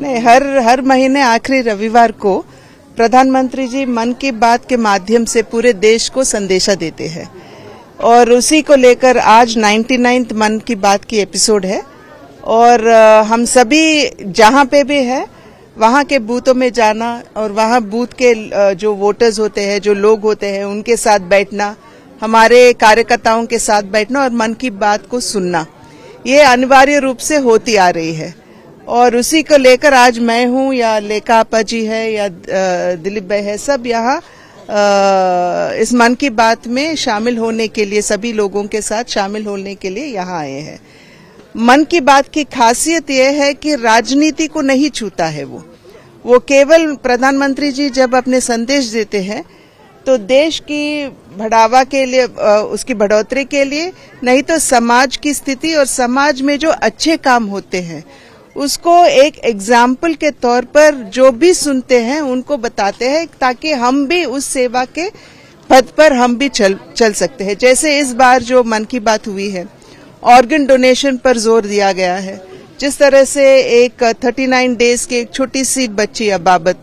हर महीने आखिरी रविवार को प्रधानमंत्री जी मन की बात के माध्यम से पूरे देश को संदेशा देते हैं और उसी को लेकर आज 99th मन की बात की एपिसोड है और हम सभी जहां पे भी है वहां के बूथों में जाना और वहां बूथ के जो वोटर्स होते हैं, जो लोग होते हैं, उनके साथ बैठना, हमारे कार्यकर्ताओं के साथ बैठना और मन की बात को सुनना, ये अनिवार्य रूप से होती आ रही है। और उसी को लेकर आज मैं हूं या लेखा आपा जी है या दिलीप भाई है, सब यहाँ इस मन की बात में शामिल होने के लिए, सभी लोगों के साथ शामिल होने के लिए यहाँ आए हैं। मन की बात की खासियत यह है कि राजनीति को नहीं छूता है वो केवल प्रधानमंत्री जी जब अपने संदेश देते हैं तो देश की बढ़ावा के लिए, उसकी बढ़ोतरी के लिए, नहीं तो समाज की स्थिति और समाज में जो अच्छे काम होते हैं उसको एक एग्जाम्पल के तौर पर जो भी सुनते हैं उनको बताते हैं ताकि हम भी उस सेवा के पद पर हम भी चल सकते हैं। जैसे इस बार जो मन की बात हुई है, ऑर्गन डोनेशन पर जोर दिया गया है। जिस तरह से एक 39 डेज की एक छोटी सी बच्ची अबाबत,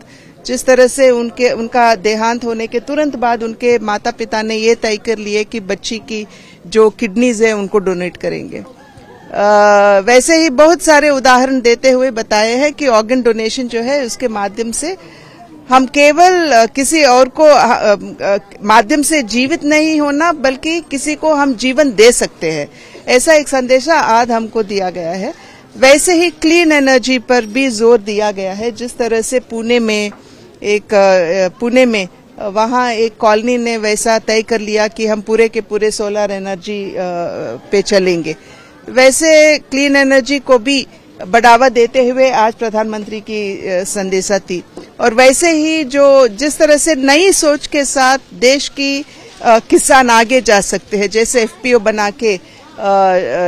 जिस तरह से उनका देहांत होने के तुरंत बाद उनके माता पिता ने ये तय कर लिए कि बच्ची की जो किडनीज है उनको डोनेट करेंगे। वैसे ही बहुत सारे उदाहरण देते हुए बताए हैं कि ऑर्गन डोनेशन जो है उसके माध्यम से हम केवल किसी और को माध्यम से जीवित नहीं होना बल्कि किसी को हम जीवन दे सकते हैं, ऐसा एक संदेशा आज हमको दिया गया है। वैसे ही क्लीन एनर्जी पर भी जोर दिया गया है। जिस तरह से पुणे में वहाँ एक कॉलोनी ने वैसा तय कर लिया कि हम पूरे के पूरे सोलर एनर्जी पे चलेंगे, वैसे क्लीन एनर्जी को भी बढ़ावा देते हुए आज प्रधानमंत्री की संदेशा थी। और वैसे ही जिस तरह से नई सोच के साथ देश की किसान आगे जा सकते हैं, जैसे एफपीओ बना के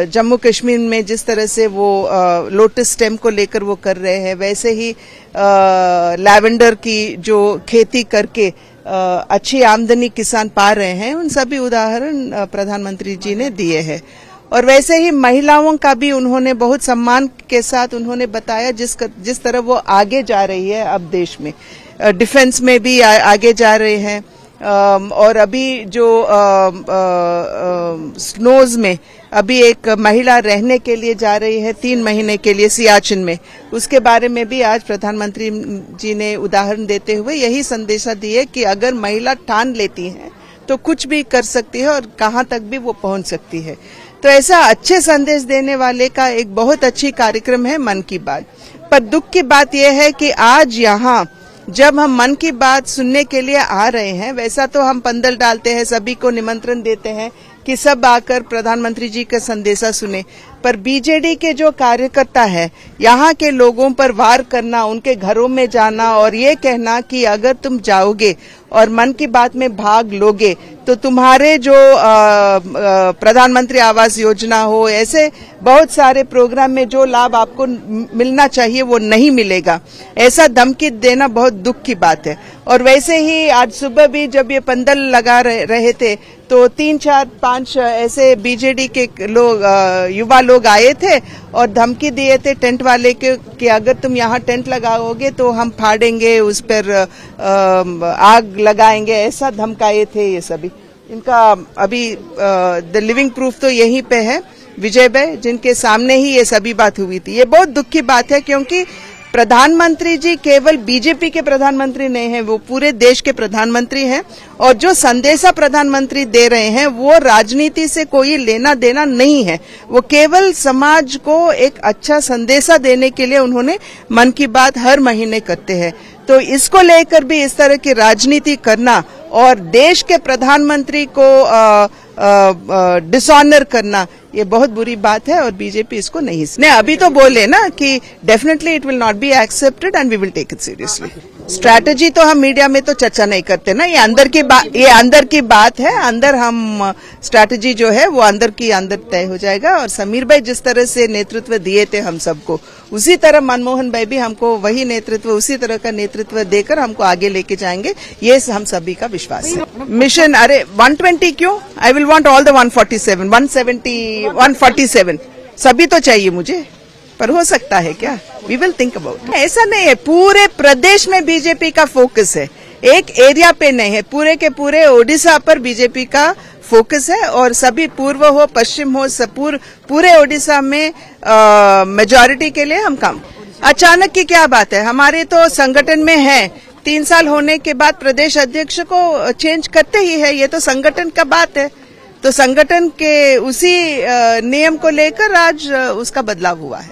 जम्मू कश्मीर में जिस तरह से वो लोटस स्टेम को लेकर वो कर रहे हैं, वैसे ही लैवेंडर की जो खेती करके अच्छी आमदनी किसान पा रहे हैं, उन सभी उदाहरण प्रधानमंत्री जी ने दिए हैं। और वैसे ही महिलाओं का भी उन्होंने बहुत सम्मान के साथ उन्होंने बताया जिस तरह वो आगे जा रही है अब देश में, डिफेंस में भी आगे जा रहे हैं। और अभी जो स्नोज में अभी एक महिला रहने के लिए जा रही है 3 महीने के लिए सियाचिन में, उसके बारे में भी आज प्रधानमंत्री जी ने उदाहरण देते हुए यही संदेशा दिए कि अगर महिला ठान लेती है तो कुछ भी कर सकती है और कहां तक भी वो पहुंच सकती है। तो ऐसा अच्छे संदेश देने वाले का एक बहुत अच्छी कार्यक्रम है मन की बात। पर दुख की बात यह है कि आज यहाँ जब हम मन की बात सुनने के लिए आ रहे हैं, वैसा तो हम पंदल डालते हैं, सभी को निमंत्रण देते हैं कि सब आकर प्रधानमंत्री जी का संदेशा सुने, पर बीजेडी के जो कार्यकर्ता है यहाँ के लोगों पर वार करना, उनके घरों में जाना और ये कहना कि अगर तुम जाओगे और मन की बात में भाग लोगे तो तुम्हारे जो प्रधानमंत्री आवास योजना हो, ऐसे बहुत सारे प्रोग्राम में जो लाभ आपको मिलना चाहिए वो नहीं मिलेगा, ऐसा धमकी देना बहुत दुख की बात है। और वैसे ही आज सुबह भी जब ये पंदल लगा रहे थे तो 3, 4, 5 ऐसे बीजेडी के लोग, युवा लोग आए थे और धमकी दिए थे टेंट वाले के कि अगर तुम यहाँ टेंट लगाओगे तो हम फाड़ेंगे, उस पर आग लगाएंगे, ऐसा धमकाए थे ये सभी। इनका अभी द लिविंग प्रूफ तो यहीं पे है, विजय भाई, जिनके सामने ही ये सभी बात हुई थी। ये बहुत दुख की बात है क्योंकि प्रधानमंत्री जी केवल बीजेपी के प्रधानमंत्री नहीं हैं, वो पूरे देश के प्रधानमंत्री हैं और जो संदेशा प्रधानमंत्री दे रहे हैं वो राजनीति से कोई लेना देना नहीं है, वो केवल समाज को एक अच्छा संदेशा देने के लिए उन्होंने मन की बात हर महीने करते हैं। तो इसको लेकर भी इस तरह की राजनीति करना और देश के प्रधानमंत्री को डिसऑनर करना, ये बहुत बुरी बात है और बीजेपी इसको नहीं अभी तो बोले ना कि definitely it will not be accepted and we will take it seriously. Strategy तो हम मीडिया में तो चर्चा नहीं करते ना, ये अंदर की बात है। अंदर हम स्ट्रैटेजी जो है वो अंदर तय हो जाएगा। और समीर भाई जिस तरह से नेतृत्व दिए थे हम सबको, उसी तरह मनमोहन भाई भी हमको वही नेतृत्व, उसी तरह का नेतृत्व देकर हमको आगे लेके जाएंगे, ये हम सभी का विश्वास है। मिशन, अरे 120 क्यों, I will want all the 147, 170, 147 सभी तो चाहिए मुझे। पर हो सकता है क्या, वी विल थिंक अबाउट। ऐसा नहीं है, पूरे प्रदेश में बीजेपी का फोकस है, एक एरिया पे नहीं है, पूरे के पूरे ओडिशा पर बीजेपी का फोकस है। और सभी पूर्व हो पश्चिम हो पूरे ओडिशा में मेजॉरिटी के लिए हम काम। अचानक की क्या बात है, हमारे तो संगठन में है, 3 साल होने के बाद प्रदेश अध्यक्ष को चेंज करते ही है, ये तो संगठन का बात है। तो संगठन के उसी नियम को लेकर आज उसका बदलाव हुआ है।